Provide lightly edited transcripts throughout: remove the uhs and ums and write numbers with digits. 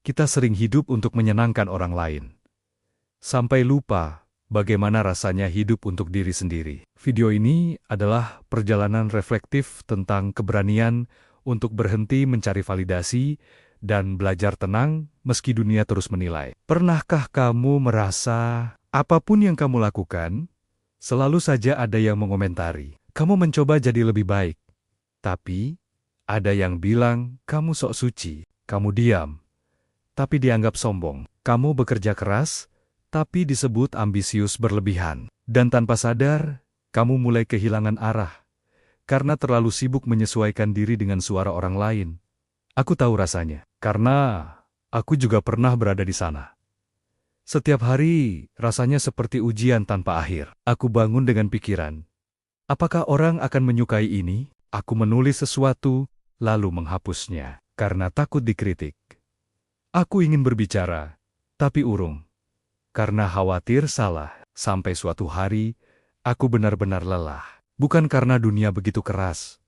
kita sering hidup untuk menyenangkan orang lain. Sampai lupa bagaimana rasanya hidup untuk diri sendiri. Video ini adalah perjalanan reflektif tentang keberanian untuk berhenti mencari validasi dan belajar tenang meski dunia terus menilai. Pernahkah kamu merasa apapun yang kamu lakukan, selalu saja ada yang mengomentari? Kamu mencoba jadi lebih baik, tapi ada yang bilang kamu sok suci. Kamu diam, tapi dianggap sombong. Kamu bekerja keras, tapi disebut ambisius berlebihan. Dan tanpa sadar, kamu mulai kehilangan arah, karena terlalu sibuk menyesuaikan diri dengan suara orang lain. Aku tahu rasanya, karena aku juga pernah berada di sana. Setiap hari, rasanya seperti ujian tanpa akhir. Aku bangun dengan pikiran, apakah orang akan menyukai ini? Aku menulis sesuatu, lalu menghapusnya, karena takut dikritik. Aku ingin berbicara, tapi urung, karena khawatir salah. Sampai suatu hari, aku benar-benar lelah. Bukan karena dunia begitu keras,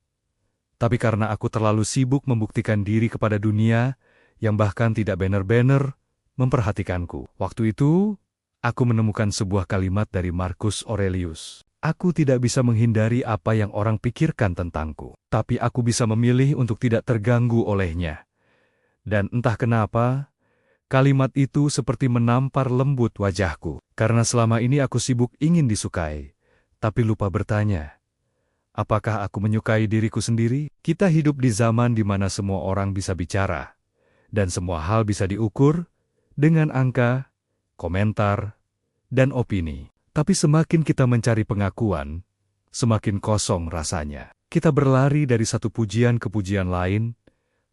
tapi karena aku terlalu sibuk membuktikan diri kepada dunia yang bahkan tidak benar-benar memperhatikanku. Waktu itu, aku menemukan sebuah kalimat dari Marcus Aurelius. Aku tidak bisa menghindari apa yang orang pikirkan tentangku, tapi aku bisa memilih untuk tidak terganggu olehnya. Dan entah kenapa, kalimat itu seperti menampar lembut wajahku. Karena selama ini aku sibuk ingin disukai, tapi lupa bertanya, apakah aku menyukai diriku sendiri? Kita hidup di zaman di mana semua orang bisa bicara, dan semua hal bisa diukur dengan angka, komentar, dan opini. Tapi semakin kita mencari pengakuan, semakin kosong rasanya. Kita berlari dari satu pujian ke pujian lain,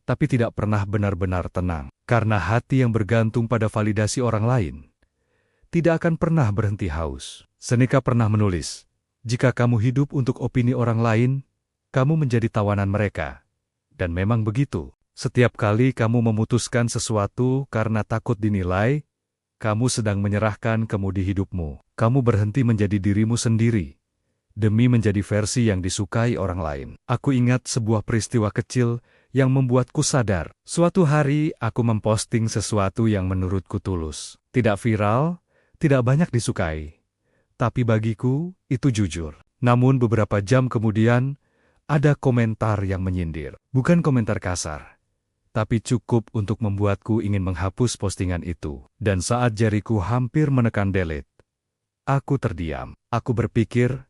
tapi tidak pernah benar-benar tenang. Karena hati yang bergantung pada validasi orang lain tidak akan pernah berhenti haus. Seneca pernah menulis, jika kamu hidup untuk opini orang lain, kamu menjadi tawanan mereka. Dan memang begitu. Setiap kali kamu memutuskan sesuatu karena takut dinilai, kamu sedang menyerahkan kemudi hidupmu. Kamu berhenti menjadi dirimu sendiri, demi menjadi versi yang disukai orang lain. Aku ingat sebuah peristiwa kecil yang membuatku sadar. Suatu hari, aku memposting sesuatu yang menurutku tulus. Tidak viral, tidak banyak disukai. Tapi bagiku, itu jujur. Namun beberapa jam kemudian, ada komentar yang menyindir. Bukan komentar kasar, tapi cukup untuk membuatku ingin menghapus postingan itu. Dan saat jariku hampir menekan delete, aku terdiam. Aku berpikir,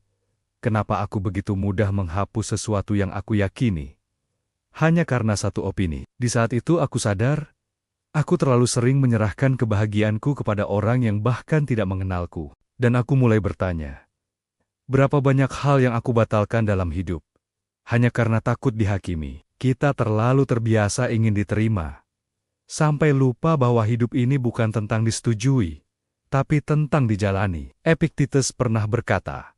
kenapa aku begitu mudah menghapus sesuatu yang aku yakini? Hanya karena satu opini. Di saat itu aku sadar, aku terlalu sering menyerahkan kebahagiaanku kepada orang yang bahkan tidak mengenalku. Dan aku mulai bertanya, berapa banyak hal yang aku batalkan dalam hidup, hanya karena takut dihakimi. Kita terlalu terbiasa ingin diterima, sampai lupa bahwa hidup ini bukan tentang disetujui, tapi tentang dijalani. Epictetus pernah berkata,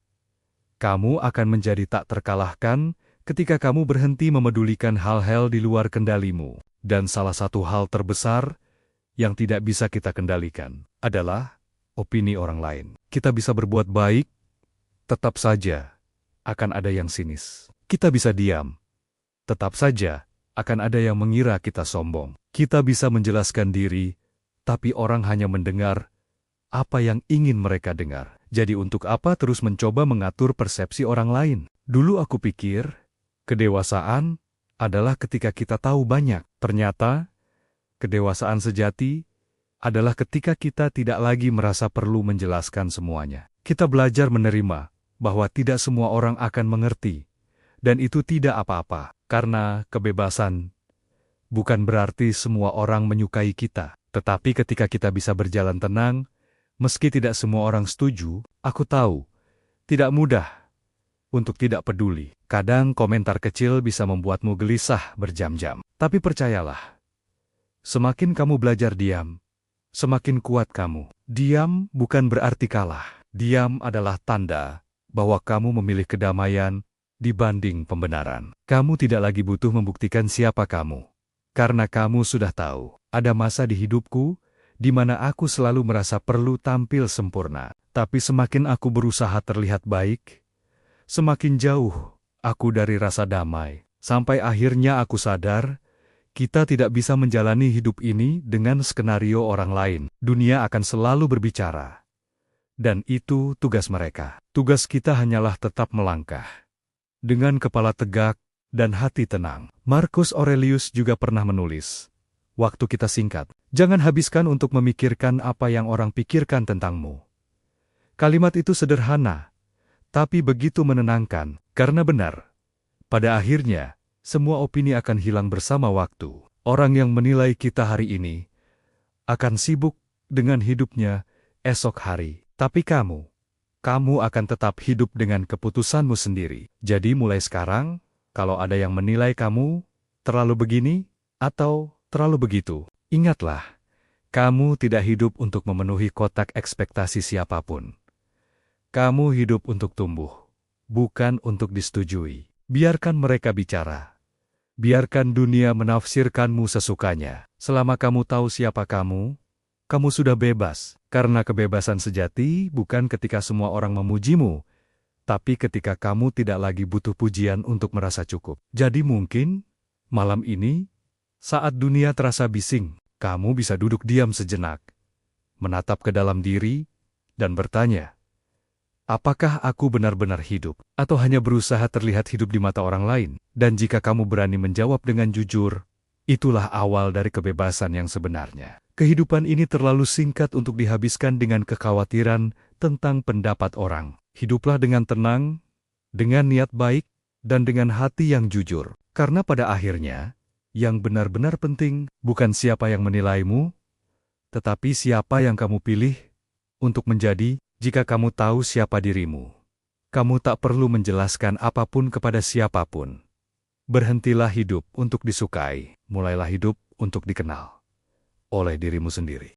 kamu akan menjadi tak terkalahkan ketika kamu berhenti memedulikan hal-hal di luar kendalimu. Dan salah satu hal terbesar yang tidak bisa kita kendalikan adalah opini orang lain. Kita bisa berbuat baik, tetap saja akan ada yang sinis. Kita bisa diam, tetap saja akan ada yang mengira kita sombong. Kita bisa menjelaskan diri, tapi orang hanya mendengar apa yang ingin mereka dengar. Jadi untuk apa terus mencoba mengatur persepsi orang lain? Dulu aku pikir, kedewasaan adalah ketika kita tahu banyak. Ternyata, kedewasaan sejati adalah ketika kita tidak lagi merasa perlu menjelaskan semuanya. Kita belajar menerima bahwa tidak semua orang akan mengerti, dan itu tidak apa-apa. Karena kebebasan bukan berarti semua orang menyukai kita. Tetapi ketika kita bisa berjalan tenang, meski tidak semua orang setuju, aku tahu, tidak mudah untuk tidak peduli. Kadang komentar kecil bisa membuatmu gelisah berjam-jam. Tapi percayalah, semakin kamu belajar diam, semakin kuat kamu. Diam bukan berarti kalah. Diam adalah tanda bahwa kamu memilih kedamaian dibanding pembenaran. Kamu tidak lagi butuh membuktikan siapa kamu. Karena kamu sudah tahu, ada masa di hidupku di mana aku selalu merasa perlu tampil sempurna. Tapi semakin aku berusaha terlihat baik, semakin jauh aku dari rasa damai. Sampai akhirnya aku sadar, Kita tidak bisa menjalani hidup ini dengan skenario orang lain. Dunia akan selalu berbicara. Dan itu tugas mereka. Tugas kita hanyalah tetap melangkah. Dengan kepala tegak dan hati tenang. Marcus Aurelius juga pernah menulis, "Waktu kita singkat. Jangan habiskan untuk memikirkan apa yang orang pikirkan tentangmu." Kalimat itu sederhana, tapi begitu menenangkan, karena benar. Pada akhirnya, semua opini akan hilang bersama waktu. Orang yang menilai kita hari ini akan sibuk dengan hidupnya esok hari. Tapi kamu akan tetap hidup dengan keputusanmu sendiri. Jadi mulai sekarang, kalau ada yang menilai kamu terlalu begini atau terlalu begitu, ingatlah, kamu tidak hidup untuk memenuhi kotak ekspektasi siapapun. Kamu hidup untuk tumbuh, bukan untuk disetujui. Biarkan mereka bicara. Biarkan dunia menafsirkanmu sesukanya. Selama kamu tahu siapa kamu sudah bebas. Karena kebebasan sejati bukan ketika semua orang memujimu, tapi ketika kamu tidak lagi butuh pujian untuk merasa cukup. Jadi mungkin, malam ini, saat dunia terasa bising, kamu bisa duduk diam sejenak, menatap ke dalam diri, dan bertanya, apakah aku benar-benar hidup, atau hanya berusaha terlihat hidup di mata orang lain? Dan jika kamu berani menjawab dengan jujur, itulah awal dari kebebasan yang sebenarnya. Kehidupan ini terlalu singkat untuk dihabiskan dengan kekhawatiran tentang pendapat orang. Hiduplah dengan tenang, dengan niat baik, dan dengan hati yang jujur. Karena pada akhirnya, yang benar-benar penting bukan siapa yang menilaimu, tetapi siapa yang kamu pilih untuk menjadi. Jika kamu tahu siapa dirimu, kamu tak perlu menjelaskan apapun kepada siapapun. Berhentilah hidup untuk disukai, mulailah hidup untuk dikenal oleh dirimu sendiri.